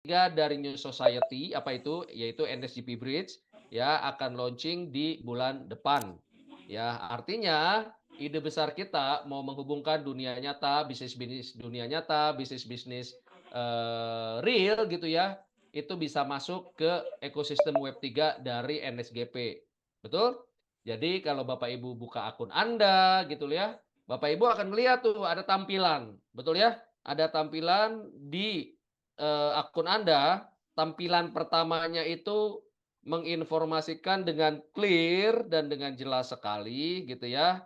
dari New Society, apa itu? Yaitu NSGP Bridge, ya akan launching di bulan depan. Ya, artinya ide besar kita mau menghubungkan dunia nyata, bisnis-bisnis dunia nyata, bisnis-bisnis real gitu ya, itu bisa masuk ke ekosistem Web3 dari NSGP. Betul? Jadi kalau Bapak Ibu buka akun Anda gitu ya, Bapak Ibu akan melihat tuh ada tampilan, betul ya? Ada tampilan di akun Anda, tampilan pertamanya itu menginformasikan dengan clear dan dengan jelas sekali gitu ya.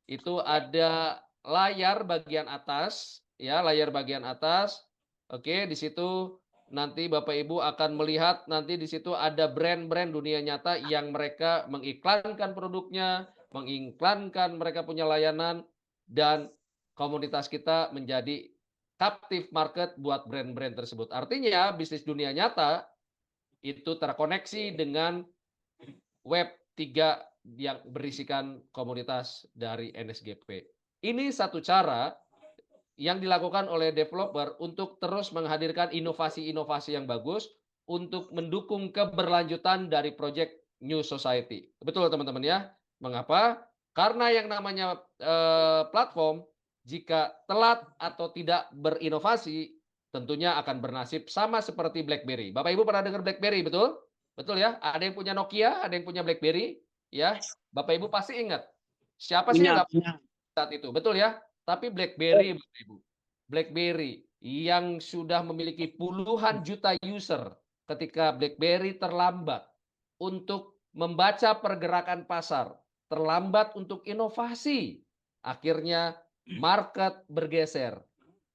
Itu ada layar bagian atas, ya, layar bagian atas. Oke, di situ nanti Bapak Ibu akan melihat nanti di situ ada brand-brand dunia nyata yang mereka mengiklankan produknya, mengiklankan mereka punya layanan, dan komunitas kita menjadi captive market buat brand-brand tersebut. Artinya bisnis dunia nyata itu terkoneksi dengan Web3 yang berisikan komunitas dari NSGP. Ini satu cara yang dilakukan oleh developer untuk terus menghadirkan inovasi-inovasi yang bagus untuk mendukung keberlanjutan dari project New Society. Betul teman-teman ya. Mengapa? Karena yang namanya platform jika telat atau tidak berinovasi tentunya akan bernasib sama seperti BlackBerry. Bapak Ibu pernah dengar BlackBerry, betul? Betul ya? Ada yang punya Nokia, ada yang punya BlackBerry, ya. Bapak Ibu pasti ingat. Siapa sih yang Punya nggak punya. saat itu, betul ya? Tapi BlackBerry, Bapak Ibu, BlackBerry yang sudah memiliki puluhan juta user ketika BlackBerry terlambat untuk membaca pergerakan pasar, terlambat untuk inovasi, akhirnya market bergeser.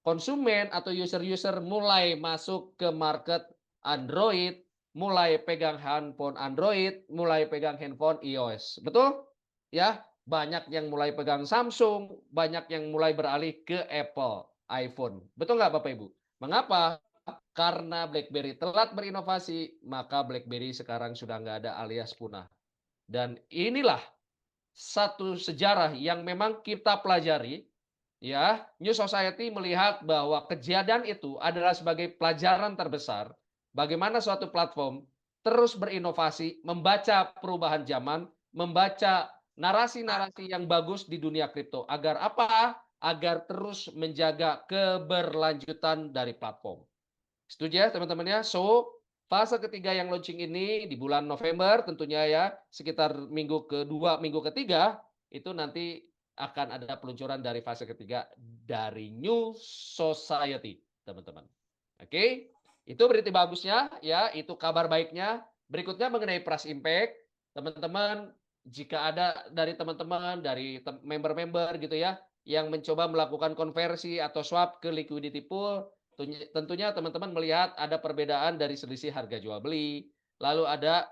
Konsumen atau user-user mulai masuk ke market Android, mulai pegang handphone Android, mulai pegang handphone iOS. Betul? Ya, banyak yang mulai pegang Samsung, banyak yang mulai beralih ke Apple, iPhone. Betul nggak Bapak Ibu? Mengapa? Karena BlackBerry telat berinovasi, maka BlackBerry sekarang sudah nggak ada alias punah. Dan inilah satu sejarah yang memang kita pelajari, ya. New Society melihat bahwa kejadian itu adalah sebagai pelajaran terbesar bagaimana suatu platform terus berinovasi, membaca perubahan zaman, membaca narasi-narasi yang bagus di dunia kripto. Agar apa? Agar terus menjaga keberlanjutan dari platform. Setuju ya teman-teman ya? So, fase ketiga yang launching ini di bulan November tentunya ya, sekitar minggu kedua, minggu ketiga, itu nanti akan ada peluncuran dari fase ketiga dari New Society, teman-teman. Oke, itu berita bagusnya ya, itu kabar baiknya. Berikutnya mengenai price impact, teman-teman, jika ada dari teman-teman, dari member-member gitu ya, yang mencoba melakukan konversi atau swap ke liquidity pool, tentunya teman-teman melihat ada perbedaan dari selisih harga jual beli, lalu ada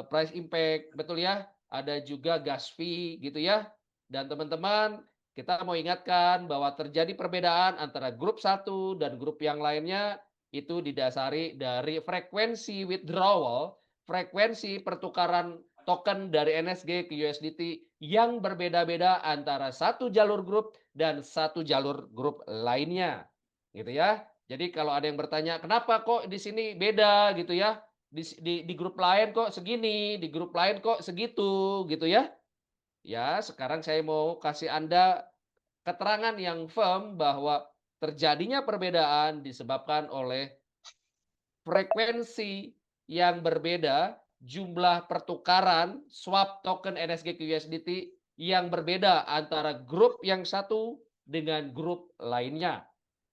price impact, betul ya? Ada juga gas fee gitu ya. Dan teman-teman, kita mau ingatkan bahwa terjadi perbedaan antara grup satu dan grup yang lainnya itu didasari dari frekuensi withdrawal, frekuensi pertukaran token dari NSG ke USDT yang berbeda-beda antara satu jalur grup dan satu jalur grup lainnya. Gitu ya. Jadi kalau ada yang bertanya, "Kenapa kok di sini beda?" gitu ya. Di grup lain kok segini, di grup lain kok segitu, gitu ya. Ya, sekarang saya mau kasih Anda keterangan yang firm bahwa terjadinya perbedaan disebabkan oleh frekuensi yang berbeda, jumlah pertukaran swap token NSG ke USDT yang berbeda antara grup yang satu dengan grup lainnya.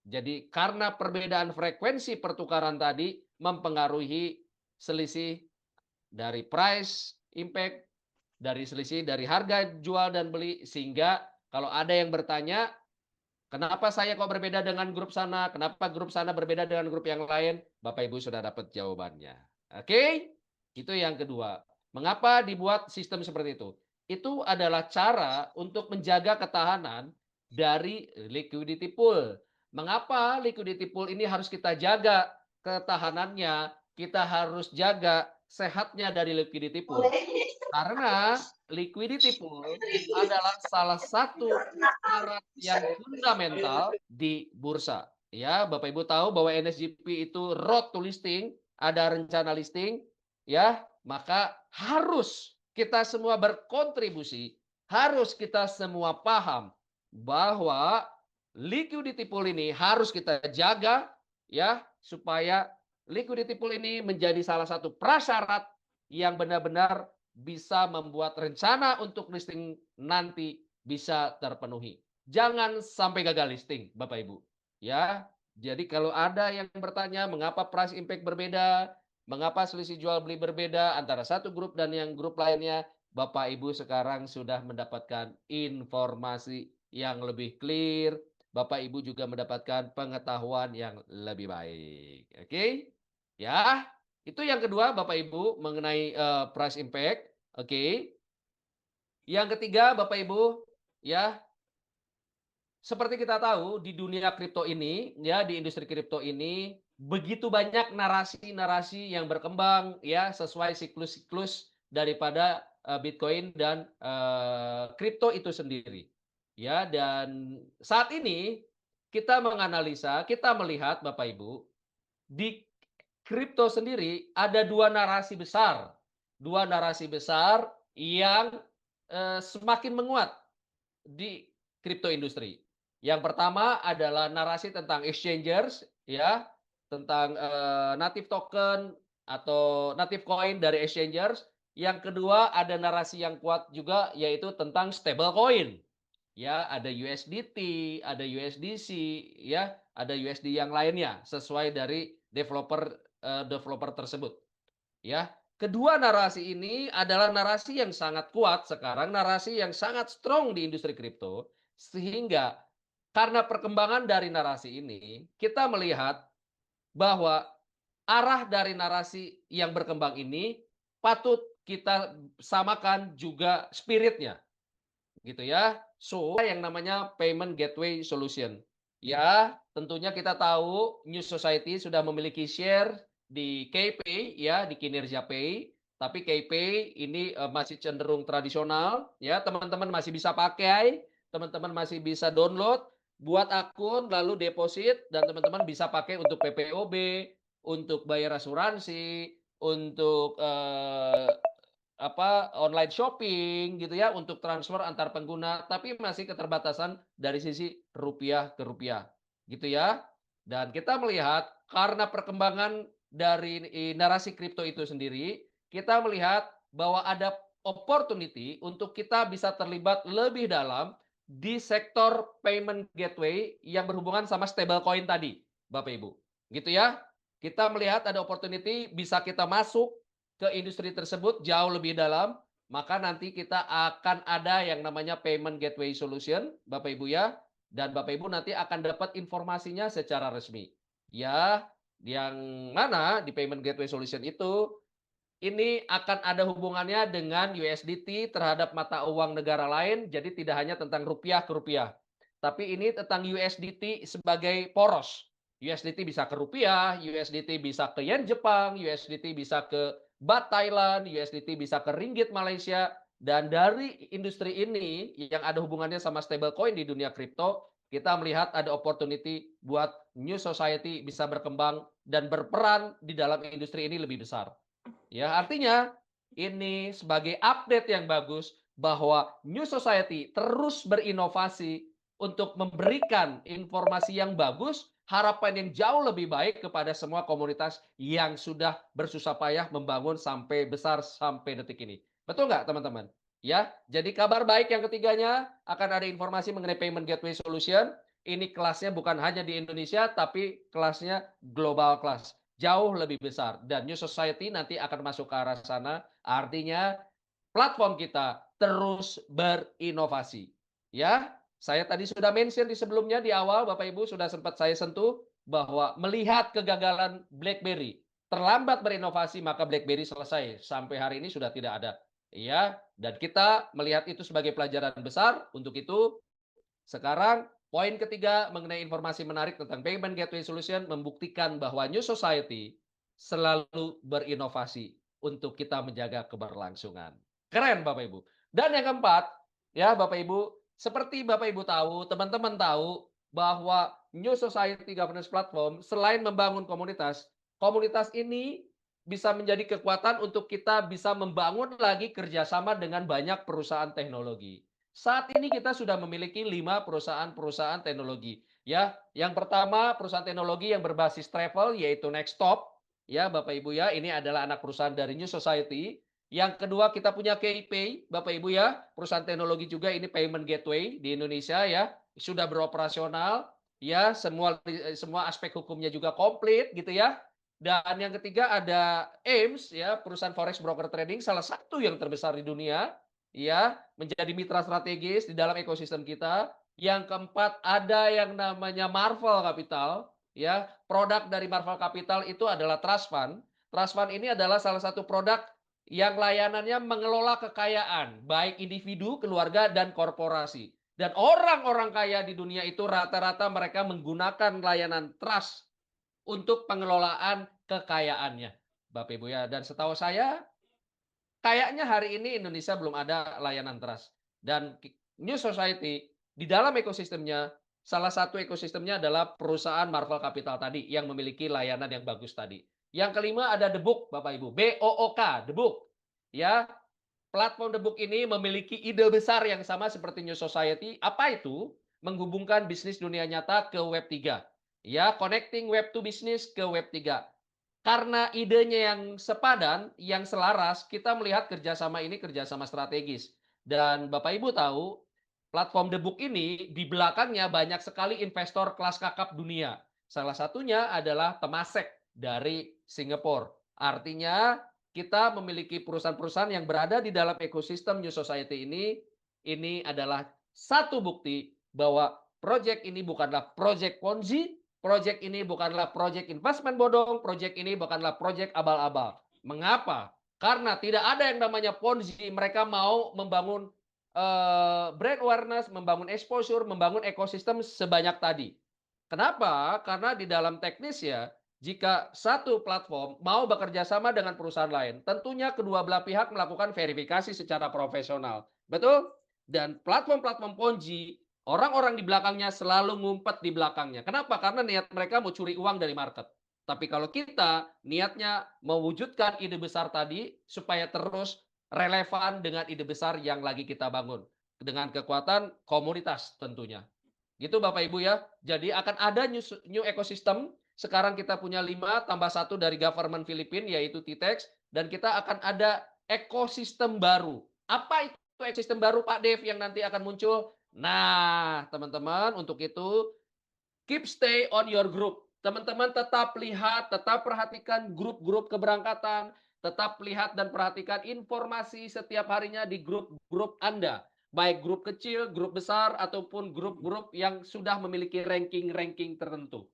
Jadi karena perbedaan frekuensi pertukaran tadi mempengaruhi selisih dari price impact, dari selisih dari harga jual dan beli, sehingga kalau ada yang bertanya, "Kenapa saya kok berbeda dengan grup sana? Kenapa grup sana berbeda dengan grup yang lain?" Bapak Ibu sudah dapat jawabannya. Oke? Itu yang kedua. Mengapa dibuat sistem seperti itu? Itu adalah cara untuk menjaga ketahanan dari liquidity pool. Mengapa liquidity pool ini harus kita jaga ketahanannya? Kita harus jaga sehatnya dari liquidity pool. Karena liquidity pool adalah salah satu syarat yang fundamental di bursa. Ya, Bapak Ibu tahu bahwa NSGP itu road to listing, ada rencana listing, ya, maka harus kita semua berkontribusi, harus kita semua paham bahwa liquidity pool ini harus kita jaga, ya, supaya liquidity pool ini menjadi salah satu prasyarat yang benar-benar bisa membuat rencana untuk listing nanti bisa terpenuhi. Jangan sampai gagal listing, Bapak Ibu. Ya, jadi kalau ada yang bertanya mengapa price impact berbeda, mengapa selisih jual beli berbeda antara satu grup dan yang grup lainnya, Bapak Ibu sekarang sudah mendapatkan informasi yang lebih clear, Bapak Ibu juga mendapatkan pengetahuan yang lebih baik. Oke? Ya, itu yang kedua Bapak Ibu mengenai price impact. Oke. Yang ketiga Bapak Ibu, ya, seperti kita tahu di dunia kripto ini, ya di industri kripto ini begitu banyak narasi-narasi yang berkembang ya sesuai siklus-siklus daripada Bitcoin dan kripto itu sendiri. Ya dan saat ini kita menganalisa, kita melihat Bapak Ibu di kripto sendiri ada dua narasi besar. Dua narasi besar yang semakin menguat di kripto industri. Yang pertama adalah narasi tentang exchangers ya, tentang native token atau native coin dari exchangers. Yang kedua ada narasi yang kuat juga yaitu tentang stable coin. Ya, ada USDT, ada USDC, ya, ada USD yang lainnya sesuai dari developer tersebut. Ya, kedua narasi ini adalah narasi yang sangat kuat sekarang, narasi yang sangat strong di industri kripto, sehingga karena perkembangan dari narasi ini, kita melihat bahwa arah dari narasi yang berkembang ini patut kita samakan juga spiritnya, gitu ya. So, yang namanya payment gateway solution. Ya, tentunya kita tahu New Society sudah memiliki share di KPay ya, di Kinerja Pay. Tapi KPay ini masih cenderung tradisional ya, teman-teman masih bisa pakai, teman-teman masih bisa download, buat akun lalu deposit dan teman-teman bisa pakai untuk PPOB, untuk bayar asuransi, untuk online shopping gitu ya, untuk transfer antar pengguna, tapi masih keterbatasan dari sisi rupiah ke rupiah, gitu ya. Dan kita melihat karena perkembangan dari narasi kripto itu sendiri, kita melihat bahwa ada opportunity untuk kita bisa terlibat lebih dalam di sektor payment gateway yang berhubungan sama stablecoin tadi, Bapak Ibu. Gitu ya. Kita melihat ada opportunity bisa kita masuk ke industri tersebut jauh lebih dalam, maka nanti kita akan ada yang namanya payment gateway solution, Bapak Ibu ya, dan Bapak Ibu nanti akan dapat informasinya secara resmi. Ya, yang mana di payment gateway solution itu ini akan ada hubungannya dengan USDT terhadap mata uang negara lain, jadi tidak hanya tentang rupiah ke rupiah. Tapi ini tentang USDT sebagai poros. USDT bisa ke rupiah, USDT bisa ke yen Jepang, USDT bisa ke baht Thailand, USDT bisa ke ringgit Malaysia. Dan dari industri ini yang ada hubungannya sama stablecoin di dunia kripto, kita melihat ada opportunity buat New Society bisa berkembang dan berperan di dalam industri ini lebih besar. Ya, artinya ini sebagai update yang bagus bahwa New Society terus berinovasi untuk memberikan informasi yang bagus, harapan yang jauh lebih baik kepada semua komunitas yang sudah bersusah payah membangun sampai besar sampai detik ini. Betul nggak teman-teman? Ya, jadi kabar baik yang ketiganya akan ada informasi mengenai Payment Gateway Solution. Ini kelasnya bukan hanya di Indonesia, tapi kelasnya global kelas jauh lebih besar dan New Society nanti akan masuk ke arah sana. Artinya platform kita terus berinovasi. Ya, saya tadi sudah mention di sebelumnya di awal Bapak Ibu sudah sempat saya sentuh bahwa melihat kegagalan BlackBerry terlambat berinovasi maka BlackBerry selesai sampai hari ini sudah tidak ada. Ya, dan kita melihat itu sebagai pelajaran besar. Untuk itu sekarang poin ketiga mengenai informasi menarik tentang Payment Gateway Solution membuktikan bahwa New Society selalu berinovasi untuk kita menjaga keberlangsungan. Keren Bapak Ibu. Dan yang keempat, ya Bapak Ibu, seperti Bapak Ibu tahu, teman-teman tahu bahwa New Society Governance Platform selain membangun komunitas, komunitas ini bisa menjadi kekuatan untuk kita bisa membangun lagi kerjasama dengan banyak perusahaan teknologi. Saat ini kita sudah memiliki 5 perusahaan-perusahaan teknologi. Ya, yang pertama perusahaan teknologi yang berbasis travel yaitu Nextop. Ya, Bapak Ibu ya, ini adalah anak perusahaan dari New Society. Yang kedua kita punya KPay, Bapak Ibu ya, perusahaan teknologi juga ini payment gateway di Indonesia ya, sudah beroperasional. Ya, semua aspek hukumnya juga komplit gitu ya. Dan yang ketiga ada AIMS ya, perusahaan forex broker trading salah satu yang terbesar di dunia ya, menjadi mitra strategis di dalam ekosistem kita. Yang keempat ada yang namanya Marvel Capital ya, produk dari Marvel Capital itu adalah trust fund. Trust fund ini adalah salah satu produk yang layanannya mengelola kekayaan baik individu, keluarga dan korporasi. Dan orang-orang kaya di dunia itu rata-rata mereka menggunakan layanan trust untuk pengelolaan kekayaannya. Bapak Ibu ya, dan setahu saya kayaknya hari ini Indonesia belum ada layanan trust. Dan New Society di dalam ekosistemnya, salah satu ekosistemnya adalah perusahaan Marvel Capital tadi yang memiliki layanan yang bagus tadi. Yang kelima ada The Book, Bapak Ibu, BOOK, The Book. Ya, platform The Book ini memiliki ide besar yang sama seperti New Society. Apa itu? Menghubungkan bisnis dunia nyata ke Web 3. Ya, connecting Web to business ke Web 3. Karena idenya yang sepadan, yang selaras, kita melihat kerjasama ini kerjasama strategis. Dan Bapak Ibu tahu, platform The Book ini di belakangnya banyak sekali investor kelas kakap dunia. Salah satunya adalah Temasek dari Singapura. Artinya kita memiliki perusahaan-perusahaan yang berada di dalam ekosistem New Society ini adalah satu bukti bahwa proyek ini bukanlah proyek Ponzi, proyek ini bukanlah proyek investment bodong, proyek ini bukanlah proyek abal-abal. Mengapa? Karena tidak ada yang namanya Ponzi, mereka mau membangun brand awareness, membangun exposure, membangun ekosistem sebanyak tadi. Kenapa? Karena di dalam teknis ya, jika satu platform mau bekerja sama dengan perusahaan lain, tentunya kedua belah pihak melakukan verifikasi secara profesional. Betul? Dan platform-platform Ponzi, orang-orang di belakangnya selalu ngumpet di belakangnya. Kenapa? Karena niat mereka mau curi uang dari market. Tapi kalau kita niatnya mewujudkan ide besar tadi supaya terus relevan dengan ide besar yang lagi kita bangun. Dengan kekuatan komunitas tentunya. Gitu Bapak Ibu ya. Jadi akan ada new ecosystem. Sekarang kita punya 5 tambah 1 dari government Filipina yaitu TTEX dan kita akan ada ekosistem baru. Apa itu ekosistem baru Pak Dev yang nanti akan muncul? Nah, teman-teman untuk itu keep stay on your group. Teman-teman tetap lihat, tetap perhatikan grup-grup keberangkatan, tetap lihat dan perhatikan informasi setiap harinya di grup-grup Anda. Baik grup kecil, grup besar, ataupun grup-grup yang sudah memiliki ranking-ranking tertentu.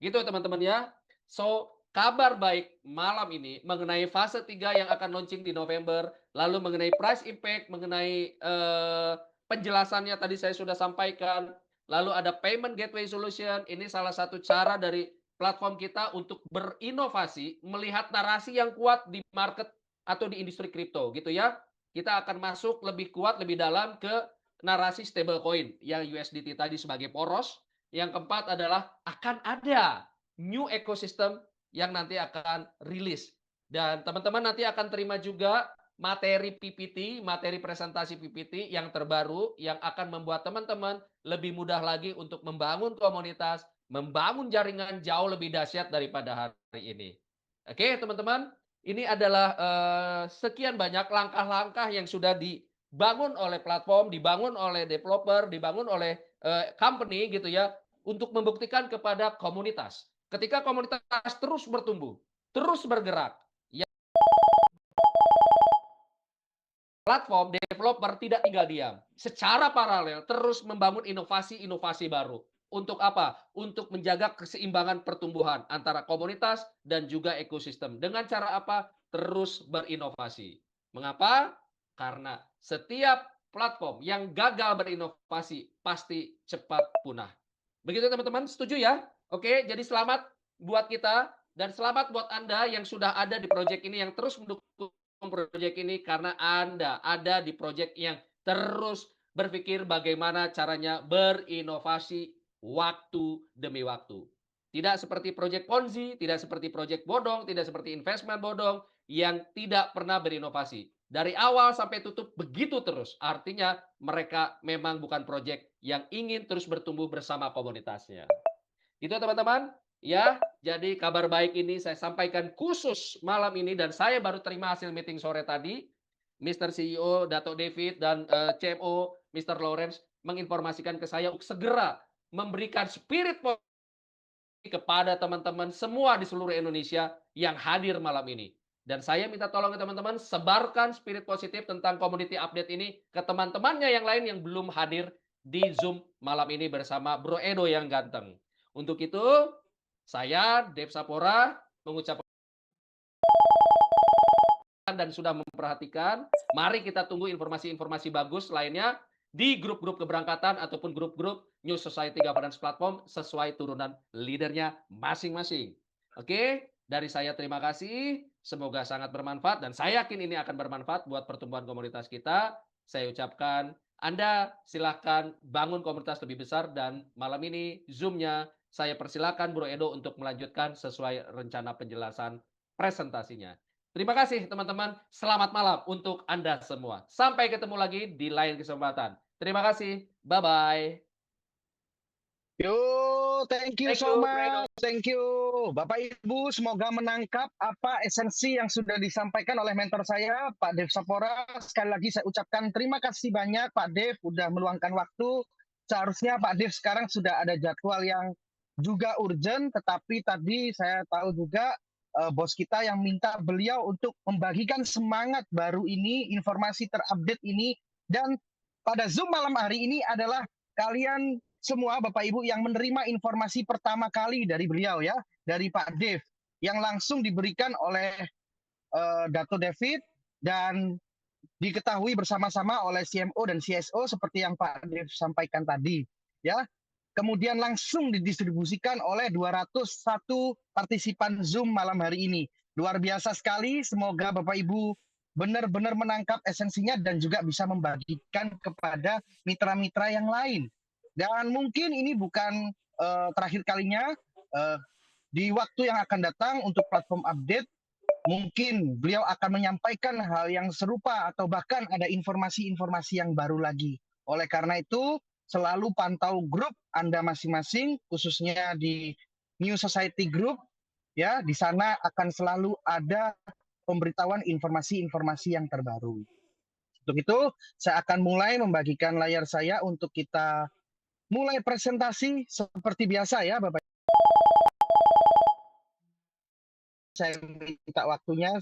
Gitu teman-teman ya. So, kabar baik malam ini mengenai fase 3 yang akan launching di November, lalu mengenai price impact, mengenai penjelasannya tadi saya sudah sampaikan, lalu ada payment gateway solution, ini salah satu cara dari platform kita untuk berinovasi, melihat narasi yang kuat di market atau di industri kripto gitu ya. Kita akan masuk lebih kuat, lebih dalam ke narasi stablecoin yang USDT tadi sebagai poros. Yang keempat adalah akan ada new ecosystem yang nanti akan rilis. Dan teman-teman nanti akan terima juga materi PPT, materi presentasi PPT yang terbaru yang akan membuat teman-teman lebih mudah lagi untuk membangun komunitas, membangun jaringan jauh lebih dahsyat daripada hari ini. Oke, teman-teman, ini adalah sekian banyak langkah-langkah yang sudah dibangun oleh platform, dibangun oleh developer, dibangun oleh company gitu ya, untuk membuktikan kepada komunitas. Ketika komunitas terus bertumbuh, terus bergerak, platform developer tidak tinggal diam. Secara paralel terus membangun inovasi-inovasi baru. Untuk apa? Untuk menjaga keseimbangan pertumbuhan antara komunitas dan juga ekosistem. Dengan cara apa? Terus berinovasi. Mengapa? Karena setiap platform yang gagal berinovasi pasti cepat punah. Begitu teman-teman, setuju ya? Oke, jadi selamat buat kita dan selamat buat Anda yang sudah ada di proyek ini yang terus mendukung proyek ini karena Anda ada di proyek yang terus berpikir bagaimana caranya berinovasi waktu demi waktu. Tidak seperti proyek Ponzi, tidak seperti proyek bodong, tidak seperti investment bodong yang tidak pernah berinovasi. Dari awal sampai tutup begitu terus. Artinya mereka memang bukan proyek yang ingin terus bertumbuh bersama komunitasnya. Itu teman-teman, ya. Jadi kabar baik ini saya sampaikan khusus malam ini dan saya baru terima hasil meeting sore tadi. Mr. CEO Dato David dan CMO Mr. Lawrence menginformasikan ke saya untuk segera memberikan spirit kepada teman-teman semua di seluruh Indonesia yang hadir malam ini. Dan saya minta tolong ke teman-teman, sebarkan spirit positif tentang community update ini ke teman-temannya yang lain yang belum hadir di Zoom malam ini bersama Bro Edo yang ganteng. Untuk itu, saya, Dev Sapora, mengucapkan dan sudah memperhatikan. Mari kita tunggu informasi-informasi bagus lainnya di grup-grup keberangkatan ataupun grup-grup New Society Governance Platform sesuai turunan leadernya masing-masing. Oke, dari saya terima kasih. Semoga sangat bermanfaat dan saya yakin ini akan bermanfaat buat pertumbuhan komunitas kita. Saya ucapkan Anda silahkan bangun komunitas lebih besar dan malam ini Zoom-nya saya persilakan Bro Edo untuk melanjutkan sesuai rencana penjelasan presentasinya. Terima kasih teman-teman. Selamat malam untuk Anda semua. Sampai ketemu lagi di lain kesempatan. Terima kasih. Bye-bye. Yo, thank you Thank so you, Bro Edo. much. Thank you. Bapak Ibu, semoga menangkap apa esensi yang sudah disampaikan oleh mentor saya, Pak Dev Sapora. Sekali lagi saya ucapkan terima kasih banyak Pak Dev sudah meluangkan waktu. Seharusnya Pak Dev sekarang sudah ada jadwal yang juga urgent, tetapi tadi saya tahu juga bos kita yang minta beliau untuk membagikan semangat baru ini, informasi terupdate ini, dan pada Zoom malam hari ini adalah kalian semua Bapak Ibu yang menerima informasi pertama kali dari beliau ya, dari Pak Dev yang langsung diberikan oleh Dato David dan diketahui bersama-sama oleh CMO dan CSO seperti yang Pak Dev sampaikan tadi ya. Kemudian langsung didistribusikan oleh 201 partisipan Zoom malam hari ini. Luar biasa sekali, semoga Bapak Ibu benar-benar menangkap esensinya dan juga bisa membagikan kepada mitra-mitra yang lain. Dan mungkin ini bukan terakhir kalinya, di waktu yang akan datang untuk platform update, mungkin beliau akan menyampaikan hal yang serupa atau bahkan ada informasi-informasi yang baru lagi. Oleh karena itu, selalu pantau grup Anda masing-masing, khususnya di New Society Group, ya, di sana akan selalu ada pemberitahuan informasi-informasi yang terbaru. Untuk itu, saya akan mulai membagikan layar saya untuk kita mulai presentasi seperti biasa ya, Bapak. Saya minta waktunya